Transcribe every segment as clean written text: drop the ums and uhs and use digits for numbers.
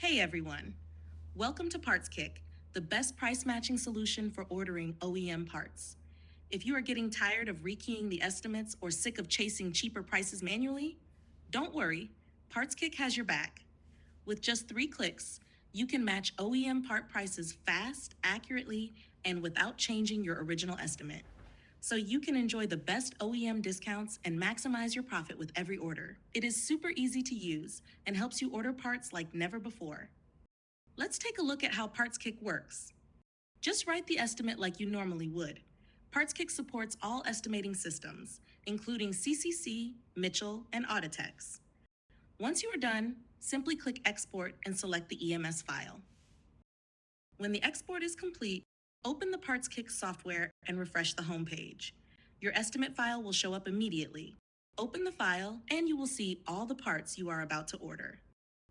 Hey everyone, welcome to PartsKick, the best price matching solution for ordering OEM parts. If you are getting tired of rekeying the estimates or sick of chasing cheaper prices manually, don't worry, PartsKick has your back. With just 3 clicks, you can match OEM part prices fast, accurately, and without changing your original estimate. So you can enjoy the best OEM discounts and maximize your profit with every order. It is super easy to use and helps you order parts like never before. Let's take a look at how PartsKick works. Just write the estimate like you normally would. PartsKick supports all estimating systems, including CCC, Mitchell, and Audatex. Once you are done, simply click Export and select the EMS file. When the export is complete, open the PartsKick software and refresh the home page. Your estimate file will show up immediately. Open the file and you will see all the parts you are about to order.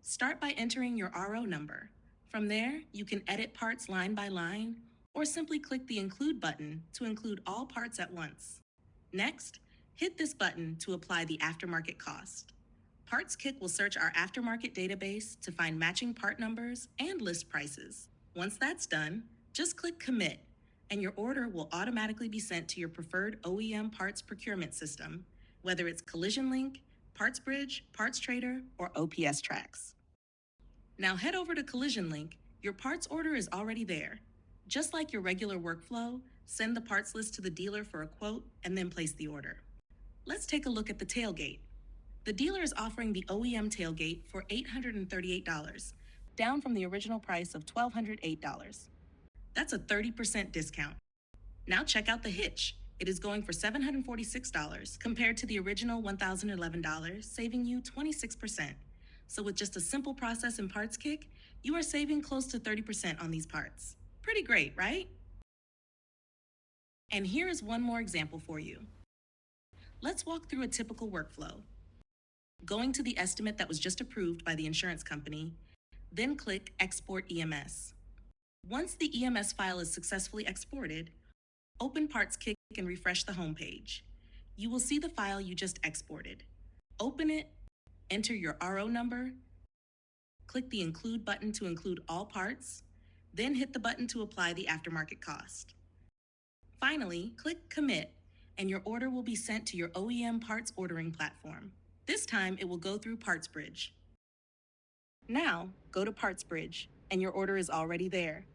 Start by entering your RO number. From there, you can edit parts line by line or simply click the Include button to include all parts at once. Next, hit this button to apply the aftermarket cost. PartsKick will search our aftermarket database to find matching part numbers and list prices. Once that's done, just click Commit, and your order will automatically be sent to your preferred OEM parts procurement system, whether it's CollisionLink, PartsBridge, PartsTrader, or OPSTrax. Now head over to CollisionLink. Your parts order is already there. Just like your regular workflow, send the parts list to the dealer for a quote and then place the order. Let's take a look at the tailgate. The dealer is offering the OEM tailgate for $838, down from the original price of $1,208. That's a 30% discount. Now check out the hitch. It is going for $746 compared to the original $1,011, saving you 26%. So with just a simple process in PartsKick, you are saving close to 30% on these parts. Pretty great, right? And here is one more example for you. Let's walk through a typical workflow. Going to the estimate that was just approved by the insurance company, then click Export EMS. Once the EMS file is successfully exported, open PartsKick and refresh the home page. You will see the file you just exported. Open it, enter your RO number, click the Include button to include all parts, then hit the button to apply the aftermarket cost. Finally, click Commit, and your order will be sent to your OEM parts ordering platform. This time, it will go through PartsBridge. Now, go to PartsBridge, and your order is already there.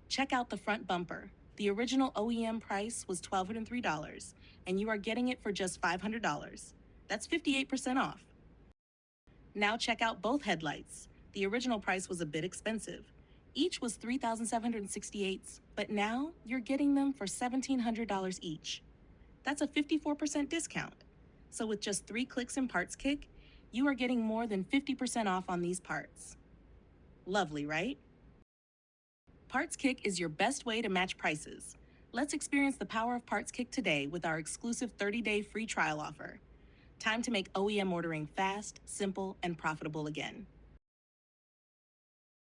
Check out the front bumper. The original OEM price was $1,203, and you are getting it for just $500. That's 58% off. Now check out both headlights. The original price was a bit expensive. Each was $3,768, but now you're getting them for $1,700 each. That's a 54% discount. So with just 3 clicks in PartsKick, you are getting more than 50% off on these parts. Lovely, right? PartsKick is your best way to match prices. Let's experience the power of PartsKick today with our exclusive 30-day free trial offer. Time to make OEM ordering fast, simple, and profitable again.